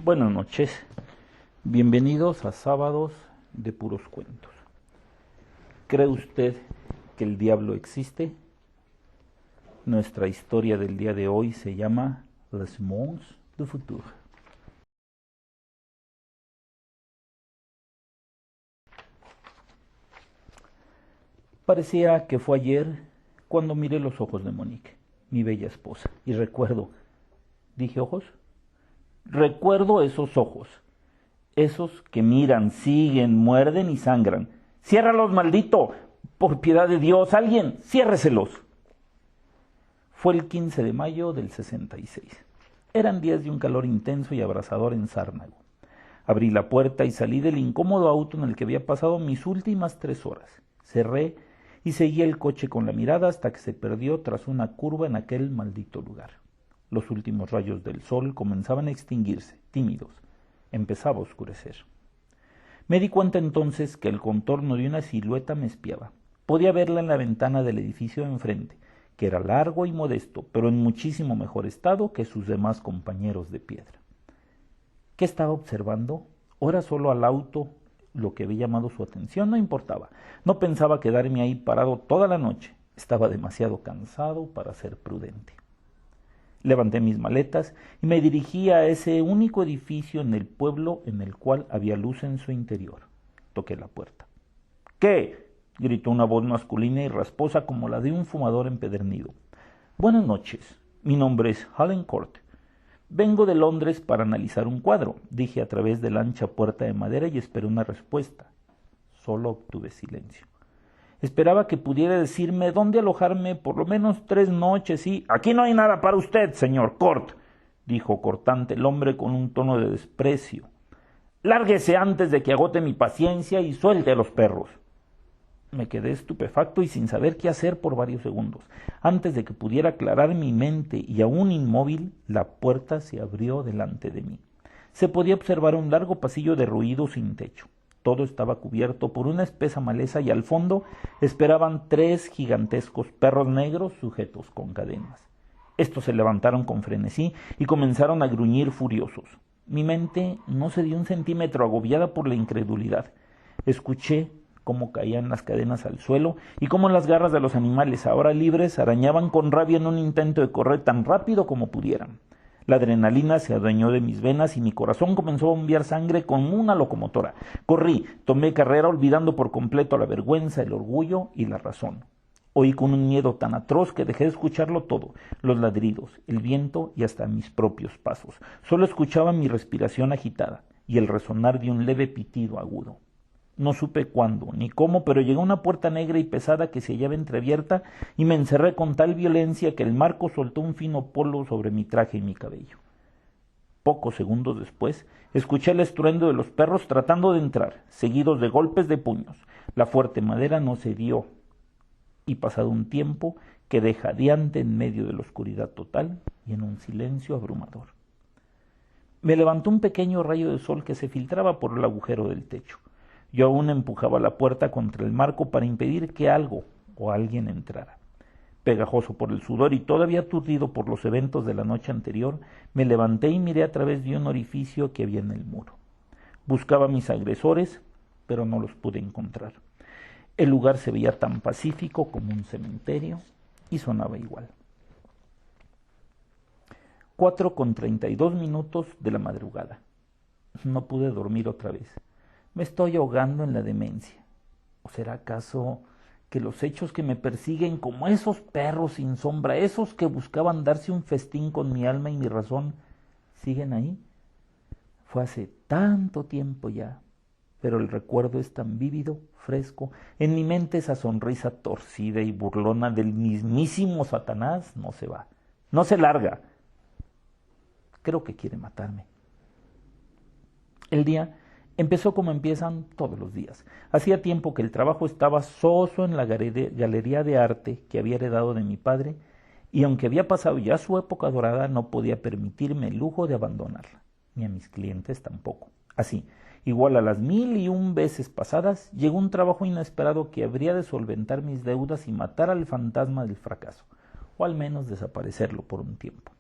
Buenas noches, bienvenidos a Sábados de Puros Cuentos. ¿Cree usted que el diablo existe? Nuestra historia del día de hoy se llama Les Monts du Futur. Parecía que fue ayer cuando miré los ojos de Monique, mi bella esposa, y recuerdo, ¿dije ojos? Recuerdo esos ojos, esos que miran, siguen, muerden y sangran. ¡Ciérralos, maldito! Por piedad de Dios, alguien, ciérreselos. Fue el 15 de mayo del 66. Eran días de un calor intenso y abrasador en Zárnago. Abrí la puerta y salí del incómodo auto en el que había pasado mis últimas 3 horas. Cerré y seguí el coche con la mirada hasta que se perdió tras una curva en aquel maldito lugar. Los últimos rayos del sol comenzaban a extinguirse, tímidos. Empezaba a oscurecer. Me di cuenta entonces que el contorno de una silueta me espiaba. Podía verla en la ventana del edificio de enfrente, que era largo y modesto, pero en muchísimo mejor estado que sus demás compañeros de piedra. ¿Qué estaba observando? ¿O era solo al auto lo que había llamado su atención? No importaba. No pensaba quedarme ahí parado toda la noche. Estaba demasiado cansado para ser prudente. Levanté mis maletas y me dirigí a ese único edificio en el pueblo en el cual había luz en su interior. Toqué la puerta. ¿Qué? Gritó una voz masculina y rasposa como la de un fumador empedernido. Buenas noches. Mi nombre es Hallencourt. Vengo de Londres para analizar un cuadro, dije a través de la ancha puerta de madera y esperé una respuesta. Solo obtuve silencio. Esperaba que pudiera decirme dónde alojarme por lo menos 3 noches y... «Aquí no hay nada para usted, señor Court», dijo cortante el hombre con un tono de desprecio. «Lárguese antes de que agote mi paciencia y suelte a los perros». Me quedé estupefacto y sin saber qué hacer por varios segundos. Antes de que pudiera aclarar mi mente y aún inmóvil, la puerta se abrió delante de mí. Se podía observar un largo pasillo derruido sin techo. Todo estaba cubierto por una espesa maleza y al fondo esperaban 3 gigantescos perros negros sujetos con cadenas. Estos se levantaron con frenesí y comenzaron a gruñir furiosos. Mi mente no se dio un centímetro, agobiada por la incredulidad. Escuché cómo caían las cadenas al suelo y cómo las garras de los animales, ahora libres, arañaban con rabia en un intento de correr tan rápido como pudieran. La adrenalina se adueñó de mis venas y mi corazón comenzó a bombear sangre como una locomotora. Corrí, tomé carrera olvidando por completo la vergüenza, el orgullo y la razón. Oí con un miedo tan atroz que dejé de escucharlo todo, los ladridos, el viento y hasta mis propios pasos. Solo escuchaba mi respiración agitada y el resonar de un leve pitido agudo. No supe cuándo ni cómo, pero llegó a una puerta negra y pesada que se hallaba entreabierta y me encerré con tal violencia que el marco soltó un fino polvo sobre mi traje y mi cabello. Pocos segundos después, escuché el estruendo de los perros tratando de entrar, seguidos de golpes de puños. La fuerte madera no cedió y pasado un tiempo quedé jadeante en medio de la oscuridad total y en un silencio abrumador. Me levantó un pequeño rayo de sol que se filtraba por el agujero del techo. Yo aún empujaba la puerta contra el marco para impedir que algo o alguien entrara. Pegajoso por el sudor y todavía aturdido por los eventos de la noche anterior, me levanté y miré a través de un orificio que había en el muro. Buscaba a mis agresores, pero no los pude encontrar. El lugar se veía tan pacífico como un cementerio y sonaba igual. 4:32 de la madrugada. No pude dormir otra vez. Me estoy ahogando en la demencia. ¿O será acaso que los hechos que me persiguen como esos perros sin sombra, esos que buscaban darse un festín con mi alma y mi razón, siguen ahí? Fue hace tanto tiempo ya, pero el recuerdo es tan vívido, fresco. En mi mente esa sonrisa torcida y burlona del mismísimo Satanás no se va, no se larga. Creo que quiere matarme. El día empezó como empiezan todos los días. Hacía tiempo que el trabajo estaba soso en la galería de arte que había heredado de mi padre, y aunque había pasado ya su época dorada, no podía permitirme el lujo de abandonarla, ni a mis clientes tampoco. Así, igual a las 1001 veces pasadas, llegó un trabajo inesperado que habría de solventar mis deudas y matar al fantasma del fracaso, o al menos desaparecerlo por un tiempo.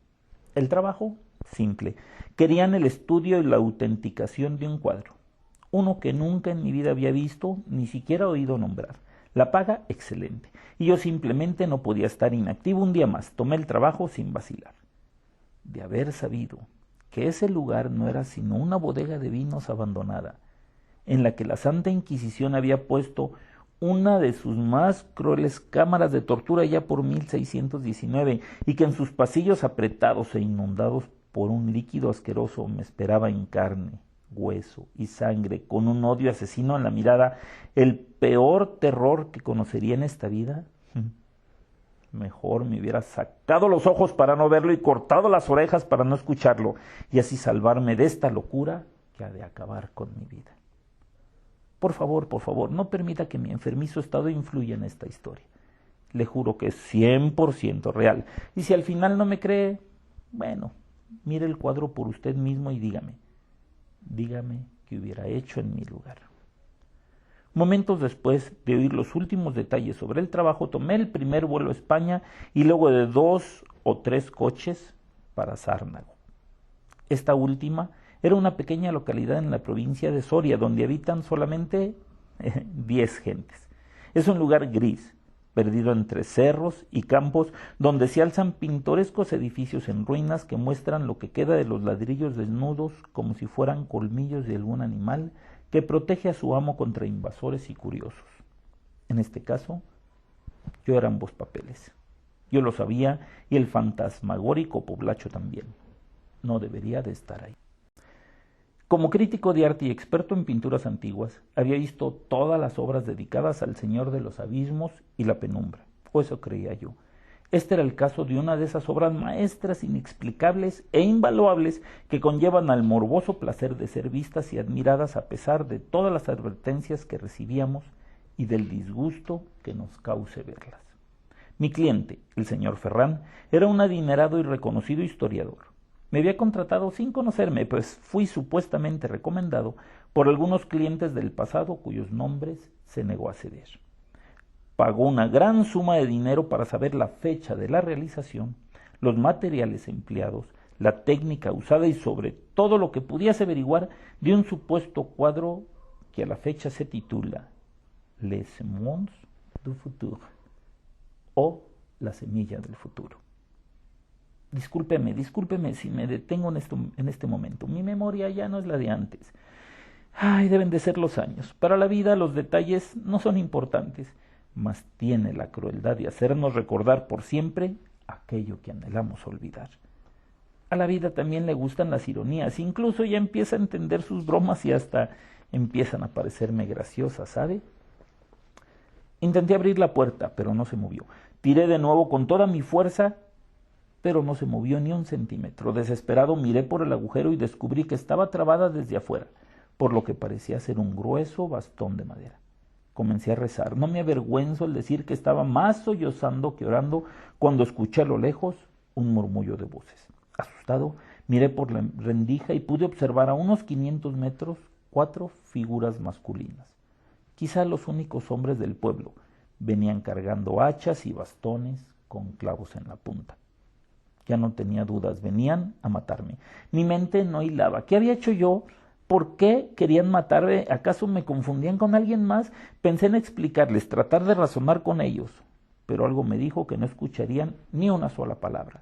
El trabajo simple. Querían el estudio y la autenticación de un cuadro, uno que nunca en mi vida había visto, ni siquiera oído nombrar. La paga, excelente. Y yo simplemente no podía estar inactivo un día más. Tomé el trabajo sin vacilar. De haber sabido que ese lugar no era sino una bodega de vinos abandonada, en la que la Santa Inquisición había puesto una de sus más crueles cámaras de tortura ya por 1619, y que en sus pasillos apretados e inundados por un líquido asqueroso me esperaba en carne, hueso y sangre, con un odio asesino en la mirada, el peor terror que conocería en esta vida, mejor me hubiera sacado los ojos para no verlo y cortado las orejas para no escucharlo, y así salvarme de esta locura que ha de acabar con mi vida. Por favor, no permita que mi enfermizo estado influya en esta historia. Le juro que es 100% real. Y si al final no me cree, bueno, mire el cuadro por usted mismo y dígame qué hubiera hecho en mi lugar. Momentos después de oír los últimos detalles sobre el trabajo, tomé el primer vuelo a España y luego de 2 o 3 coches para Zárnago. Esta última era una pequeña localidad en la provincia de Soria, donde habitan solamente 10 gentes. Es un lugar gris, perdido entre cerros y campos, donde se alzan pintorescos edificios en ruinas que muestran lo que queda de los ladrillos desnudos como si fueran colmillos de algún animal que protege a su amo contra invasores y curiosos. En este caso, yo era ambos papeles. Yo lo sabía y el fantasmagórico poblacho también. No debería de estar ahí. Como crítico de arte y experto en pinturas antiguas, había visto todas las obras dedicadas al Señor de los Abismos y la penumbra, o eso creía yo. Este era el caso de una de esas obras maestras inexplicables e invaluables que conllevan al morboso placer de ser vistas y admiradas a pesar de todas las advertencias que recibíamos y del disgusto que nos cause verlas. Mi cliente, el señor Ferrán, era un adinerado y reconocido historiador. Me había contratado sin conocerme, pues fui supuestamente recomendado por algunos clientes del pasado cuyos nombres se negó a ceder. Pagó una gran suma de dinero para saber la fecha de la realización, los materiales empleados, la técnica usada y sobre todo lo que pudiese averiguar de un supuesto cuadro que a la fecha se titula Les Semons du Futur, o La Semilla del Futuro. Discúlpeme si me detengo en este momento. Mi memoria ya no es la de antes. Deben de ser los años. Para la vida los detalles no son importantes, mas tiene la crueldad de hacernos recordar por siempre aquello que anhelamos olvidar. A la vida también le gustan las ironías, incluso ya empieza a entender sus bromas y hasta empiezan a parecerme graciosas, ¿sabe? Intenté abrir la puerta, pero no se movió. Tiré de nuevo con toda mi fuerza, pero no se movió ni un centímetro. Desesperado miré por el agujero y descubrí que estaba trabada desde afuera, por lo que parecía ser un grueso bastón de madera. Comencé a rezar. No me avergüenzo el decir que estaba más sollozando que orando cuando escuché a lo lejos un murmullo de voces. Asustado, miré por la rendija y pude observar a unos 500 metros 4 figuras masculinas. Quizá los únicos hombres del pueblo. Venían cargando hachas y bastones con clavos en la punta. Ya no tenía dudas, venían a matarme. Mi mente no hilaba. ¿Qué había hecho yo? ¿Por qué querían matarme? ¿Acaso me confundían con alguien más? Pensé en explicarles, tratar de razonar con ellos, pero algo me dijo que no escucharían ni una sola palabra,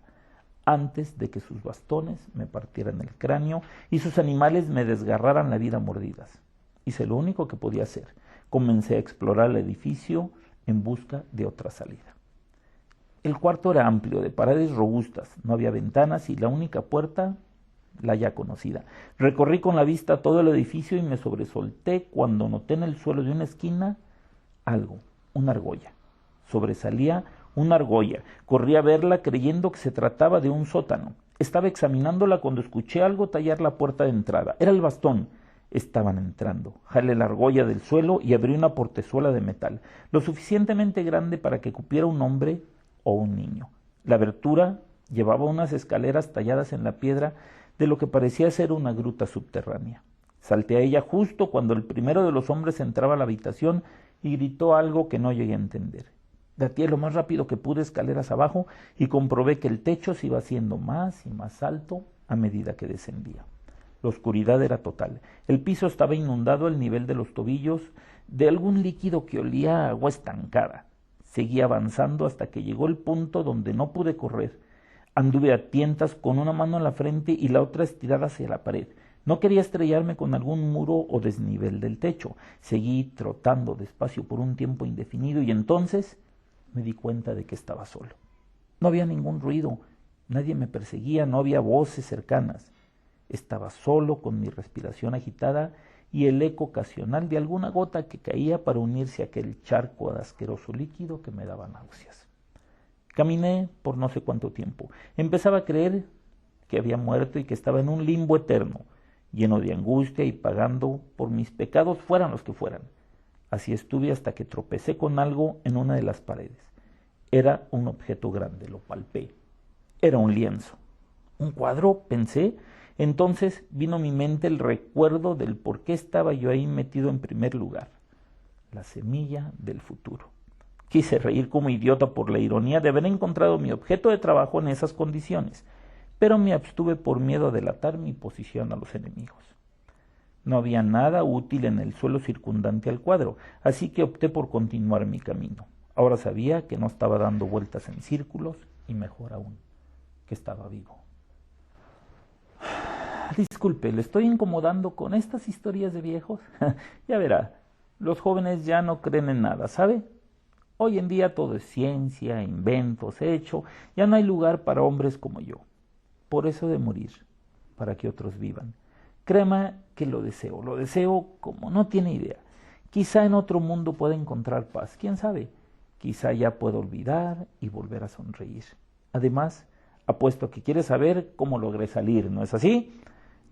antes de que sus bastones me partieran el cráneo y sus animales me desgarraran la vida a mordidas. Hice lo único que podía hacer. Comencé a explorar el edificio en busca de otra salida. El cuarto era amplio, de paredes robustas, no había ventanas y la única puerta, la ya conocida. Recorrí con la vista todo el edificio y me sobresalté cuando noté en el suelo de una esquina algo, una argolla. Sobresalía una argolla. Corrí a verla creyendo que se trataba de un sótano. Estaba examinándola cuando escuché algo tallar la puerta de entrada. Era el bastón. Estaban entrando. Jalé la argolla del suelo y abrí una portezuela de metal, lo suficientemente grande para que cupiera un hombre o un niño. La abertura llevaba unas escaleras talladas en la piedra de lo que parecía ser una gruta subterránea. Salté a ella justo cuando el primero de los hombres entraba a la habitación y gritó algo que no llegué a entender. Gateé lo más rápido que pude escaleras abajo y comprobé que el techo se iba haciendo más y más alto a medida que descendía. La oscuridad era total. El piso estaba inundado al nivel de los tobillos de algún líquido que olía a agua estancada. Seguí avanzando hasta que llegó el punto donde no pude correr. Anduve a tientas con una mano en la frente y la otra estirada hacia la pared. No quería estrellarme con algún muro o desnivel del techo. Seguí trotando despacio por un tiempo indefinido y entonces me di cuenta de que estaba solo. No había ningún ruido, nadie me perseguía, no había voces cercanas. Estaba solo con mi respiración agitada y el eco ocasional de alguna gota que caía para unirse a aquel charco de asqueroso líquido que me daba náuseas. Caminé por no sé cuánto tiempo. Empezaba a creer que había muerto y que estaba en un limbo eterno, lleno de angustia y pagando por mis pecados fueran los que fueran. Así estuve hasta que tropecé con algo en una de las paredes. Era un objeto grande, lo palpé. Era un lienzo. ¿Un cuadro?, pensé. Entonces vino a mi mente el recuerdo del por qué estaba yo ahí metido en primer lugar. La semilla del futuro. Quise reír como idiota por la ironía de haber encontrado mi objeto de trabajo en esas condiciones, pero me abstuve por miedo a delatar mi posición a los enemigos. No había nada útil en el suelo circundante al cuadro, así que opté por continuar mi camino. Ahora sabía que no estaba dando vueltas en círculos y mejor aún, que estaba vivo. Disculpe, ¿le estoy incomodando con estas historias de viejos? Ya verá, los jóvenes ya no creen en nada, ¿sabe? Hoy en día todo es ciencia, inventos, hecho, ya no hay lugar para hombres como yo. Por eso de morir, para que otros vivan. Créame que lo deseo como no tiene idea. Quizá en otro mundo pueda encontrar paz, quién sabe. Quizá ya pueda olvidar y volver a sonreír. Además, apuesto que quiere saber cómo logré salir, ¿no es así?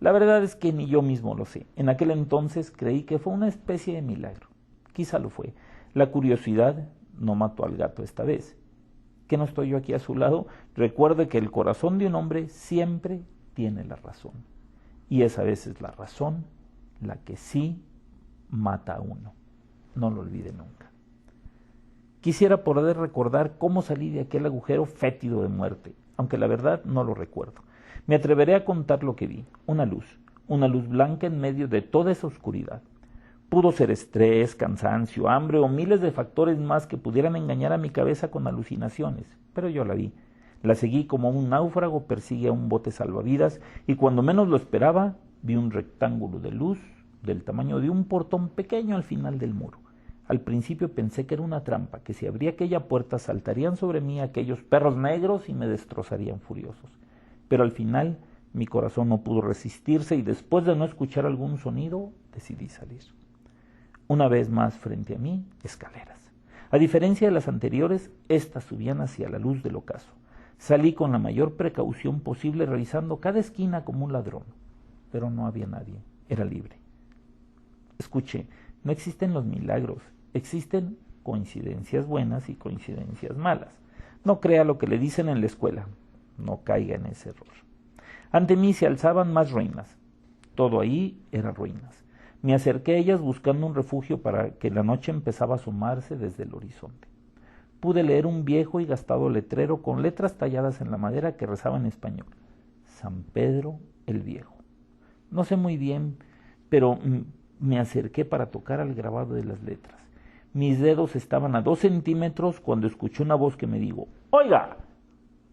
La verdad es que ni yo mismo lo sé. En aquel entonces creí que fue una especie de milagro. Quizá lo fue. La curiosidad no mató al gato esta vez. ¿Que no estoy yo aquí a su lado? Recuerde que el corazón de un hombre siempre tiene la razón. Y es a veces la razón la que sí mata a uno. No lo olvide nunca. Quisiera poder recordar cómo salí de aquel agujero fétido de muerte, aunque la verdad no lo recuerdo. Me atreveré a contar lo que vi, una luz blanca en medio de toda esa oscuridad. Pudo ser estrés, cansancio, hambre o miles de factores más que pudieran engañar a mi cabeza con alucinaciones, pero yo la vi. La seguí como un náufrago persigue a un bote salvavidas y cuando menos lo esperaba, vi un rectángulo de luz del tamaño de un portón pequeño al final del muro. Al principio pensé que era una trampa, que si abría aquella puerta saltarían sobre mí aquellos perros negros y me destrozarían furiosos. Pero al final mi corazón no pudo resistirse y después de no escuchar algún sonido, decidí salir. Una vez más frente a mí, escaleras. A diferencia de las anteriores, estas subían hacia la luz del ocaso. Salí con la mayor precaución posible, revisando cada esquina como un ladrón. Pero no había nadie, era libre. Escuche, no existen los milagros, existen coincidencias buenas y coincidencias malas. No crea lo que le dicen en la escuela, no caiga en ese error. Ante mí se alzaban más ruinas, todo ahí era ruinas. Me acerqué a ellas buscando un refugio para que la noche empezaba a asomarse desde el horizonte. Pude leer un viejo y gastado letrero con letras talladas en la madera que rezaba en español: San Pedro el Viejo. No sé muy bien, pero me acerqué para tocar al grabado de las letras. Mis dedos estaban a 2 centímetros cuando escuché una voz que me dijo: ¡Oiga!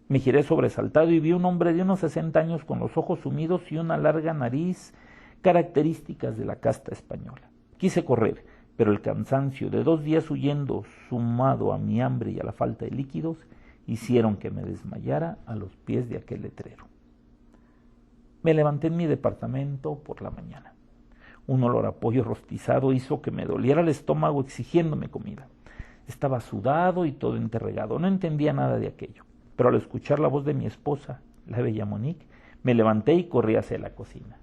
Me giré sobresaltado y vi un hombre de unos 60 años con los ojos sumidos y una larga nariz, características de la casta española. Quise correr, pero el cansancio de 2 días huyendo, sumado a mi hambre y a la falta de líquidos, hicieron que me desmayara a los pies de aquel letrero. Me levanté en mi departamento por la mañana. Un olor a pollo rostizado hizo que me doliera el estómago exigiéndome comida. Estaba sudado y todo enterregado, no entendía nada de aquello. Pero al escuchar la voz de mi esposa, la bella Monique, me levanté y corrí hacia la cocina.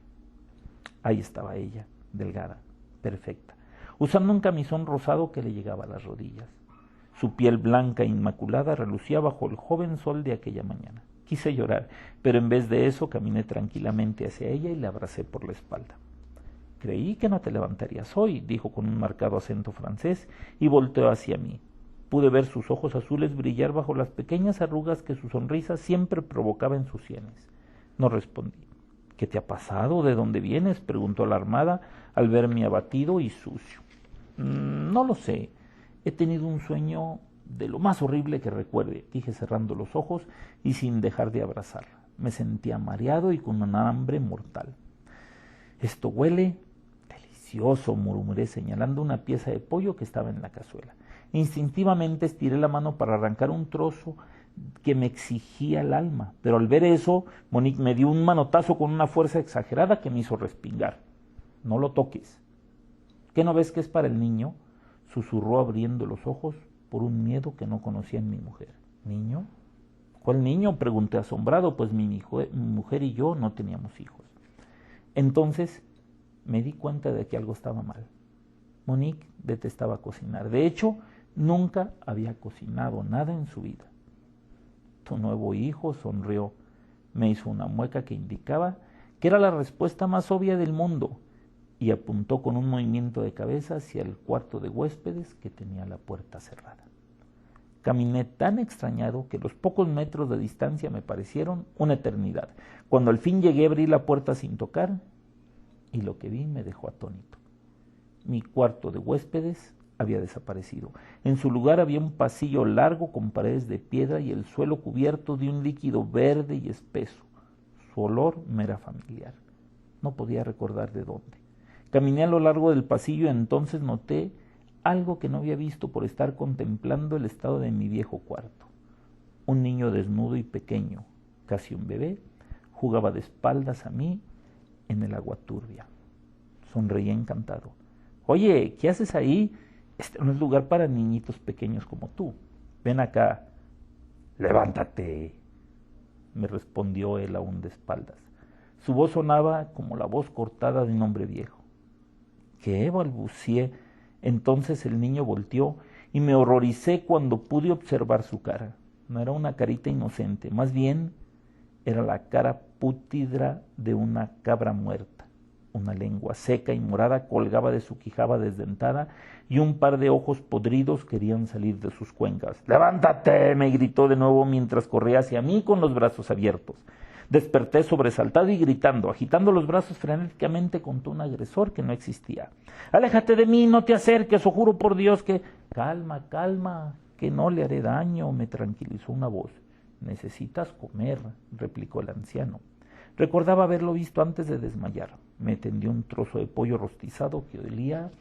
Ahí estaba ella, delgada, perfecta, usando un camisón rosado que le llegaba a las rodillas. Su piel blanca e inmaculada relucía bajo el joven sol de aquella mañana. Quise llorar, pero en vez de eso caminé tranquilamente hacia ella y la abracé por la espalda. Creí que no te levantarías hoy, dijo con un marcado acento francés y volteó hacia mí. Pude ver sus ojos azules brillar bajo las pequeñas arrugas que su sonrisa siempre provocaba en sus sienes. No respondí. ¿Qué te ha pasado? ¿De dónde vienes?, preguntó alarmada al verme abatido y sucio. No lo sé. He tenido un sueño de lo más horrible que recuerde, dije cerrando los ojos y sin dejar de abrazarla. Me sentía mareado y con un hambre mortal. Esto huele delicioso, murmuré señalando una pieza de pollo que estaba en la cazuela. Instintivamente estiré la mano para arrancar un trozo que me exigía el alma, pero al ver eso, Monique me dio un manotazo con una fuerza exagerada que me hizo respingar. No lo toques. ¿Qué no ves que es para el niño?, susurró abriendo los ojos por un miedo que no conocía en mi mujer. ¿Niño? ¿Cuál niño?, pregunté asombrado, pues mi mujer y yo no teníamos hijos. Entonces me di cuenta de que algo estaba mal. Monique detestaba cocinar. De hecho, nunca había cocinado nada en su vida. Tu nuevo hijo, sonrió. Me hizo una mueca que indicaba que era la respuesta más obvia del mundo y apuntó con un movimiento de cabeza hacia el cuarto de huéspedes que tenía la puerta cerrada. Caminé tan extrañado que los pocos metros de distancia me parecieron una eternidad. Cuando al fin llegué a abrir la puerta sin tocar, y lo que vi me dejó atónito. Mi cuarto de huéspedes había desaparecido. En su lugar había un pasillo largo con paredes de piedra y el suelo cubierto de un líquido verde y espeso. Su olor me era familiar. No podía recordar de dónde. Caminé a lo largo del pasillo y entonces noté algo que no había visto por estar contemplando el estado de mi viejo cuarto. Un niño desnudo y pequeño, casi un bebé, jugaba de espaldas a mí en el agua turbia. Sonreí encantado. Oye, ¿qué haces ahí? Este no es lugar para niñitos pequeños como tú. Ven acá. Levántate, me respondió él aún de espaldas. Su voz sonaba como la voz cortada de un hombre viejo. ¿Qué?, balbucié. Entonces el niño volteó y me horroricé cuando pude observar su cara. No era una carita inocente, más bien era la cara pútrida de una cabra muerta. Una lengua seca y morada colgaba de su quijada desdentada y un par de ojos podridos querían salir de sus cuencas. ¡Levántate!, me gritó de nuevo mientras corría hacia mí con los brazos abiertos. Desperté sobresaltado y gritando, agitando los brazos frenéticamente contra un agresor que no existía. ¡Aléjate de mí, no te acerques, o juro por Dios que... Calma, calma, que no le haré daño, me tranquilizó una voz. Necesitas comer, replicó el anciano. Recordaba haberlo visto antes de desmayar. Me tendió un trozo de pollo rostizado que olía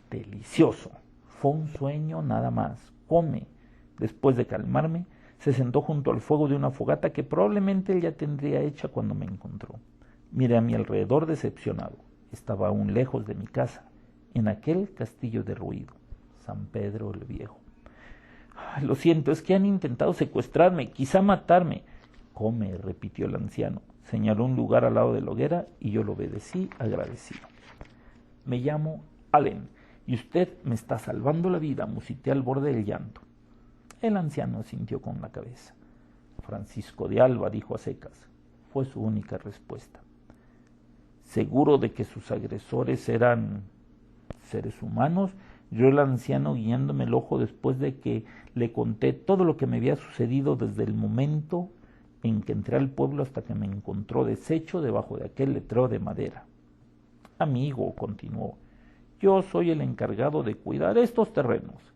delicioso. Fue un sueño nada más. Come. Después de calmarme, se sentó junto al fuego de una fogata que probablemente él ya tendría hecha cuando me encontró. Miré a mi alrededor decepcionado. Estaba aún lejos de mi casa, en aquel castillo derruido, San Pedro el Viejo. Lo siento, es que han intentado secuestrarme, quizá matarme. Come, repitió el anciano. Señaló un lugar al lado de la hoguera y yo lo obedecí agradecido. Me llamo Allen y usted me está salvando la vida, musité al borde del llanto. El anciano asintió con la cabeza. Francisco de Alba, dijo a secas. Fue su única respuesta. Seguro de que sus agresores eran seres humanos, yo el anciano guiándome el ojo después de que le conté todo lo que me había sucedido desde el momento en que entré al pueblo hasta que me encontró deshecho debajo de aquel letrero de madera. Amigo, continuó, yo soy el encargado de cuidar estos terrenos.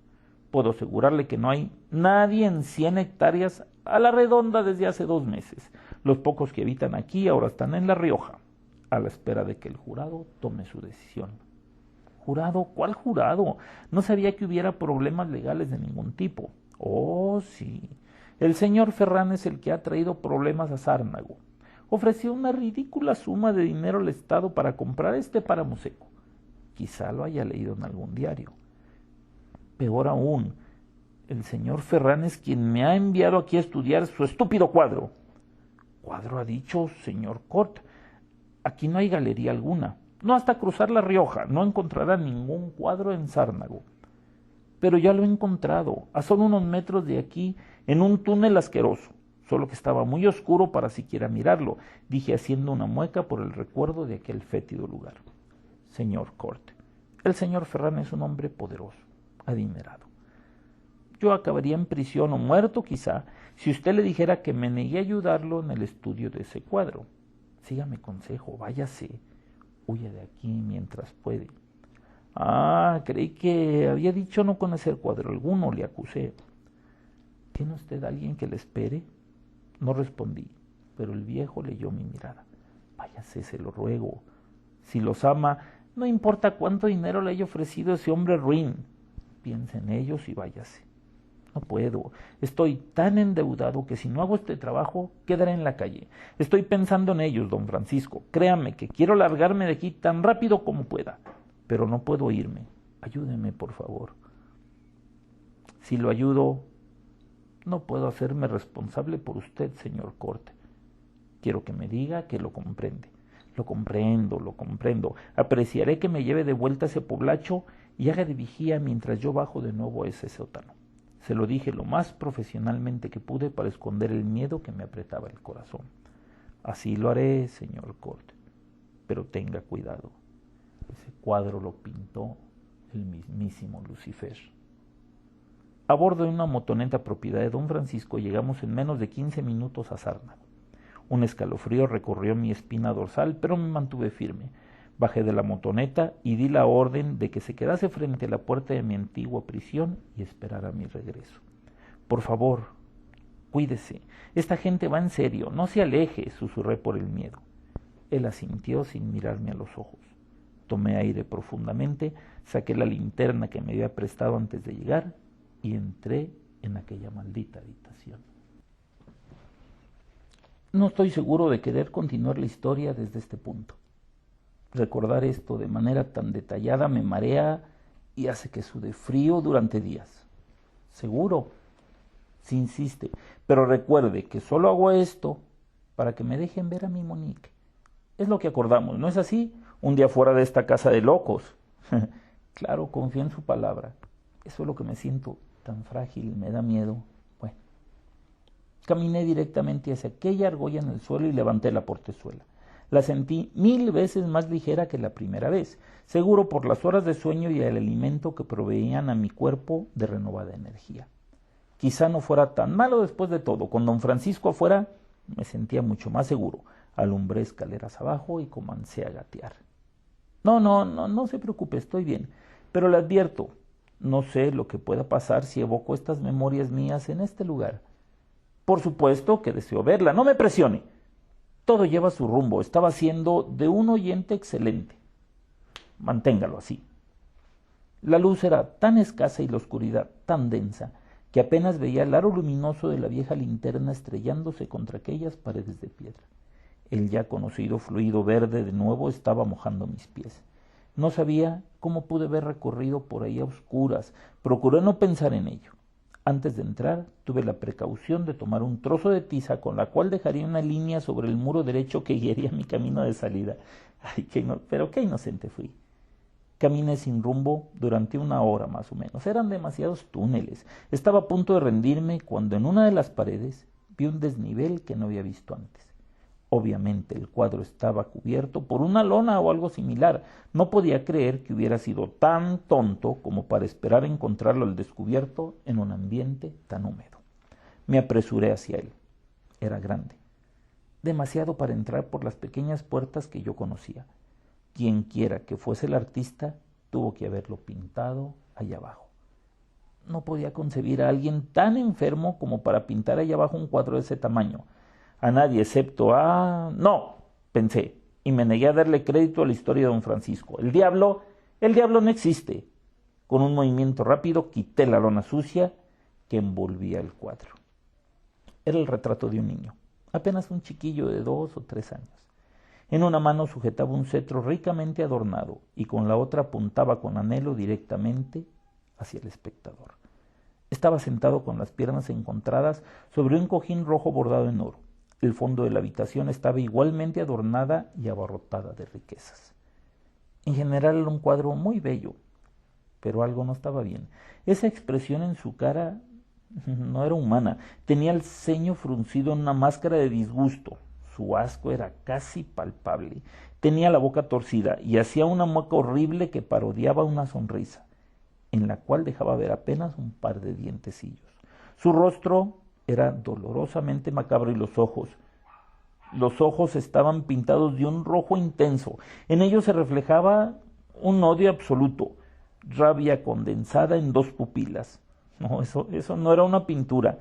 Puedo asegurarle que no hay nadie en 100 hectáreas a la redonda desde hace 2 meses. Los pocos que habitan aquí ahora están en La Rioja, a la espera de que el jurado tome su decisión. ¿Jurado? ¿Cuál jurado? No sabía que hubiera problemas legales de ningún tipo. Oh, sí. El señor Ferrán es el que ha traído problemas a Zárnago. Ofreció una ridícula suma de dinero al Estado para comprar este páramo seco. Quizá lo haya leído en algún diario. Peor aún, el señor Ferrán es quien me ha enviado aquí a estudiar su estúpido cuadro. ¿Cuadro ha dicho, señor Cort? Aquí no hay galería alguna. No hasta cruzar La Rioja, no encontrará ningún cuadro en Zárnago. Pero ya lo he encontrado, a solo unos metros de aquí, en un túnel asqueroso, solo que estaba muy oscuro para siquiera mirarlo, dije haciendo una mueca por el recuerdo de aquel fétido lugar. Señor Cort, el señor Ferrán es un hombre poderoso, adinerado. Yo acabaría en prisión o muerto quizá si usted le dijera que me negué a ayudarlo en el estudio de ese cuadro. Sígame consejo, váyase, huya de aquí mientras puede. Ah, creí que había dicho no conocer cuadro alguno, le acusé. ¿Tiene usted alguien que le espere? No respondí, pero el viejo leyó mi mirada. Váyase, se lo ruego. Si los ama, no importa cuánto dinero le haya ofrecido ese hombre ruin. Piense en ellos y váyase. No puedo. Estoy tan endeudado que si no hago este trabajo, quedaré en la calle. Estoy pensando en ellos, don Francisco. Créame que quiero largarme de aquí tan rápido como pueda. Pero no puedo irme. Ayúdeme, por favor. Si lo ayudo, no puedo hacerme responsable por usted, señor Corte. Quiero que me diga que lo comprende. Lo comprendo. Apreciaré que me lleve de vuelta a ese poblacho y haga de vigía mientras yo bajo de nuevo a ese sótano. Se lo dije lo más profesionalmente que pude para esconder el miedo que me apretaba el corazón. Así lo haré, señor Corte. Pero tenga cuidado. Ese cuadro lo pintó el mismísimo Lucifer. A bordo de una motoneta propiedad de don Francisco llegamos en menos de 15 minutos a Sarna. Un escalofrío recorrió mi espina dorsal, pero me mantuve firme. Bajé de la motoneta y di la orden de que se quedase frente a la puerta de mi antigua prisión y esperara mi regreso. Por favor, cuídese. Esta gente va en serio. No se aleje, susurré por el miedo. Él asintió sin mirarme a los ojos. Tomé aire profundamente, saqué la linterna que me había prestado antes de llegar y entré en aquella maldita habitación. No estoy seguro de querer continuar la historia desde este punto. Recordar esto de manera tan detallada me marea y hace que sude frío durante días. Seguro, si insiste, pero recuerde que solo hago esto para que me dejen ver a mi Monique. Es lo que acordamos, ¿no es así? Un día fuera de esta casa de locos. Claro, confío en su palabra. Eso es lo que me siento tan frágil, me da miedo. Bueno, caminé directamente hacia aquella argolla en el suelo y levanté la portezuela. La sentí 1000 veces más ligera que la primera vez, seguro por las horas de sueño y el alimento que proveían a mi cuerpo de renovada energía. Quizá no fuera tan malo después de todo. Con don Francisco afuera me sentía mucho más seguro. Alumbré escaleras abajo y comencé a gatear. No se preocupe, estoy bien, pero le advierto, no sé lo que pueda pasar si evoco estas memorias mías en este lugar. Por supuesto que deseo verla, no me presione. Todo lleva su rumbo, estaba siendo de un oyente excelente. Manténgalo así. La luz era tan escasa y la oscuridad tan densa que apenas veía el aro luminoso de la vieja linterna estrellándose contra aquellas paredes de piedra. El ya conocido fluido verde de nuevo estaba mojando mis pies. No sabía cómo pude haber recorrido por ahí a oscuras. Procuré no pensar en ello. Antes de entrar, tuve la precaución de tomar un trozo de tiza con la cual dejaría una línea sobre el muro derecho que guiaría mi camino de salida. Ay, pero qué inocente fui. Caminé sin rumbo durante 1 hora más o menos. Eran demasiados túneles. Estaba a punto de rendirme cuando en una de las paredes vi un desnivel que no había visto antes. Obviamente el cuadro estaba cubierto por una lona o algo similar. No podía creer que hubiera sido tan tonto como para esperar encontrarlo al descubierto en un ambiente tan húmedo. Me apresuré hacia él. Era grande. Demasiado para entrar por las pequeñas puertas que yo conocía. Quien quiera que fuese el artista, tuvo que haberlo pintado allá abajo. No podía concebir a alguien tan enfermo como para pintar allá abajo un cuadro de ese tamaño. A nadie excepto a... No, pensé, y me negué a darle crédito a la historia de don Francisco. El diablo no existe. Con un movimiento rápido quité la lona sucia que envolvía el cuadro. Era el retrato de un niño, apenas un chiquillo de 2 o 3 años. En una mano sujetaba un cetro ricamente adornado y con la otra apuntaba con anhelo directamente hacia el espectador. Estaba sentado con las piernas encontradas sobre un cojín rojo bordado en oro. El fondo de la habitación estaba igualmente adornada y abarrotada de riquezas. En general era un cuadro muy bello, pero algo no estaba bien. Esa expresión en su cara no era humana. Tenía el ceño fruncido en una máscara de disgusto. Su asco era casi palpable. Tenía la boca torcida y hacía una mueca horrible que parodiaba una sonrisa. en la cual dejaba ver apenas un par de dientecillos. Su rostro era dolorosamente macabro y los ojos estaban pintados de un rojo intenso. En ellos se reflejaba un odio absoluto, rabia condensada en dos pupilas. No, eso no era una pintura,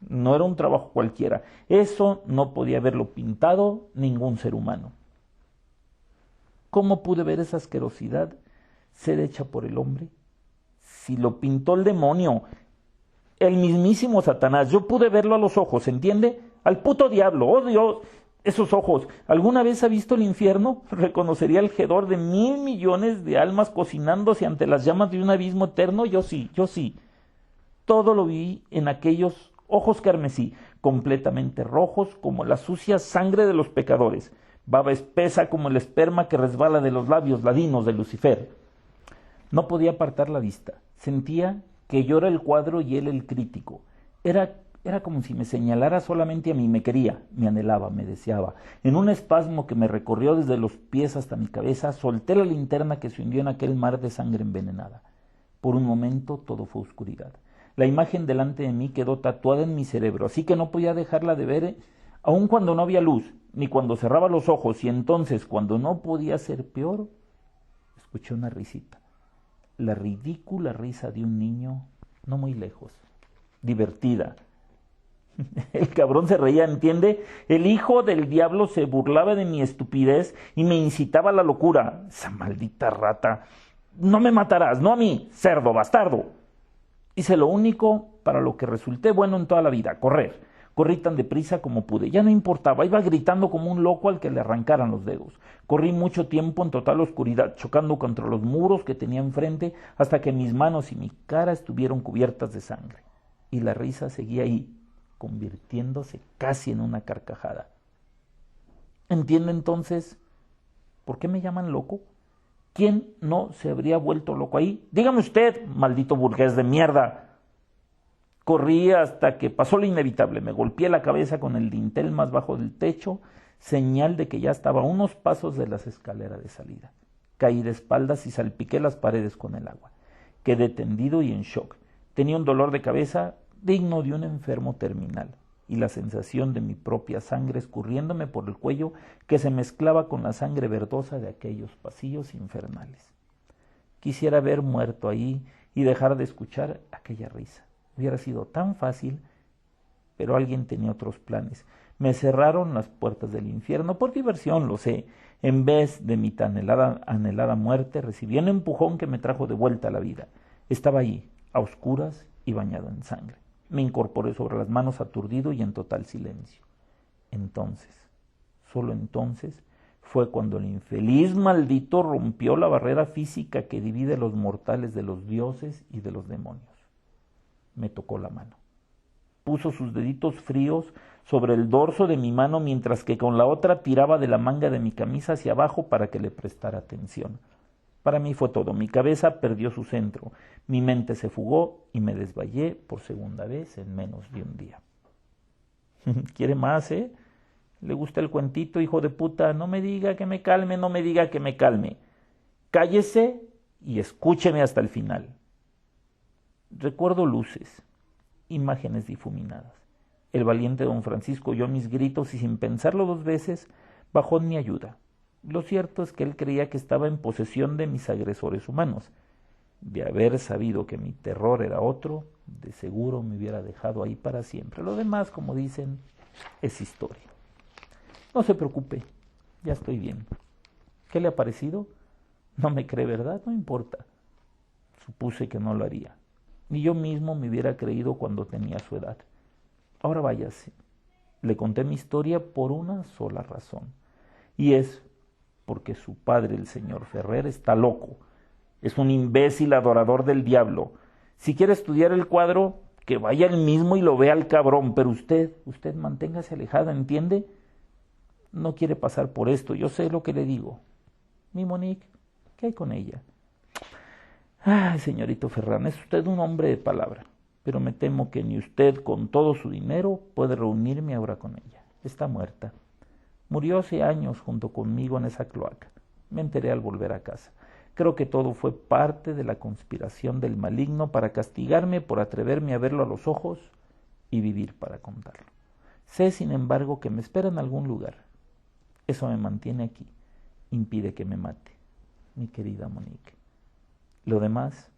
no era un trabajo cualquiera. Eso no podía haberlo pintado ningún ser humano. ¿Cómo pude ver esa asquerosidad ser hecha por el hombre? Si lo pintó el demonio, el mismísimo Satanás, yo pude verlo a los ojos, ¿entiende? Al puto diablo, oh Dios, esos ojos. ¿Alguna vez ha visto el infierno? Reconocería el hedor de 1.000 millones de almas cocinándose ante las llamas de un abismo eterno. Yo sí. Todo lo vi en aquellos ojos carmesí, completamente rojos como la sucia sangre de los pecadores, baba espesa como el esperma que resbala de los labios ladinos de Lucifer. No podía apartar la vista. Sentía que yo era el cuadro y él el crítico. Era como si me señalara solamente a mí. Me quería, me anhelaba, me deseaba. En un espasmo que me recorrió desde los pies hasta mi cabeza, solté la linterna que se hundió en aquel mar de sangre envenenada. Por un momento todo fue oscuridad. La imagen delante de mí quedó tatuada en mi cerebro, así que no podía dejarla de ver, aun cuando no había luz, ni cuando cerraba los ojos, y entonces, cuando no podía ser peor, escuché una risita. La ridícula risa de un niño, no muy lejos, divertida. El cabrón se reía, ¿entiende? El hijo del diablo se burlaba de mi estupidez y me incitaba a la locura. Esa maldita rata. No me matarás, no a mí, cerdo, bastardo. Hice lo único para lo que resulté bueno en toda la vida, correr. Corrí tan deprisa como pude, ya no importaba, iba gritando como un loco al que le arrancaran los dedos. Corrí mucho tiempo en total oscuridad, chocando contra los muros que tenía enfrente, hasta que mis manos y mi cara estuvieron cubiertas de sangre. Y la risa seguía ahí, convirtiéndose casi en una carcajada. ¿Entiende entonces por qué me llaman loco? ¿Quién no se habría vuelto loco ahí? Dígame usted, maldito burgués de mierda. Corrí hasta que pasó lo inevitable. Me golpeé la cabeza con el dintel más bajo del techo, señal de que ya estaba a unos pasos de las escaleras de salida. Caí de espaldas y salpiqué las paredes con el agua. Quedé tendido y en shock. Tenía un dolor de cabeza digno de un enfermo terminal, y la sensación de mi propia sangre escurriéndome por el cuello que se mezclaba con la sangre verdosa de aquellos pasillos infernales. Quisiera haber muerto ahí y dejar de escuchar aquella risa. Hubiera sido tan fácil, pero alguien tenía otros planes. Me cerraron las puertas del infierno por diversión, lo sé. En vez de mi tan anhelada muerte, recibí un empujón que me trajo de vuelta a la vida. Estaba allí, a oscuras y bañado en sangre. Me incorporé sobre las manos aturdido y en total silencio. Entonces, solo entonces, fue cuando el infeliz maldito rompió la barrera física que divide a los mortales de los dioses y de los demonios. Me tocó la mano. Puso sus deditos fríos sobre el dorso de mi mano mientras que con la otra tiraba de la manga de mi camisa hacia abajo para que le prestara atención. Para mí fue todo. Mi cabeza perdió su centro, mi mente se fugó y me desmayé por segunda vez en menos de un día. ¿Quiere más, eh? ¿Le gusta el cuentito, hijo de puta? No me diga que me calme, no me diga que me calme. Cállese y escúcheme hasta el final. Recuerdo luces, imágenes difuminadas. El valiente don Francisco oyó mis gritos y sin pensarlo dos veces bajó en mi ayuda. Lo cierto es que él creía que estaba en posesión de mis agresores humanos. De haber sabido que mi terror era otro, de seguro me hubiera dejado ahí para siempre. Lo demás, como dicen, es historia. No se preocupe, ya estoy bien. ¿Qué le ha parecido? No me cree, ¿verdad? No importa. Supuse que no lo haría. Ni yo mismo me hubiera creído cuando tenía su edad. Ahora váyase. Le conté mi historia por una sola razón. Y es porque su padre, el señor Ferrer, está loco. Es un imbécil adorador del diablo. Si quiere estudiar el cuadro, que vaya él mismo y lo vea al cabrón. Pero usted manténgase alejada, ¿entiende? No quiere pasar por esto. Yo sé lo que le digo. Mi Monique, ¿qué hay con ella? Ay, señorito Ferrán, es usted un hombre de palabra, pero me temo que ni usted con todo su dinero puede reunirme ahora con ella. Está muerta. Murió hace años junto conmigo en esa cloaca. Me enteré al volver a casa. Creo que todo fue parte de la conspiración del maligno para castigarme por atreverme a verlo a los ojos y vivir para contarlo. Sé, sin embargo, que me espera en algún lugar. Eso me mantiene aquí, impide que me mate, mi querida Monique. Lo demás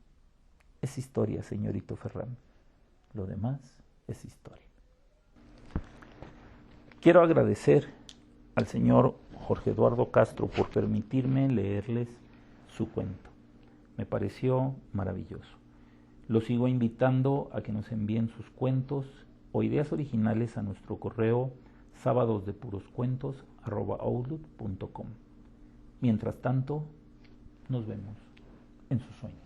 es historia, señorito Ferrán. Lo demás es historia. Quiero agradecer al señor Jorge Eduardo Castro por permitirme leerles su cuento. Me pareció maravilloso. Los sigo invitando a que nos envíen sus cuentos o ideas originales a nuestro correo sabadosdepuroscuentos@outlook.com. Mientras tanto, nos vemos en sus sueños.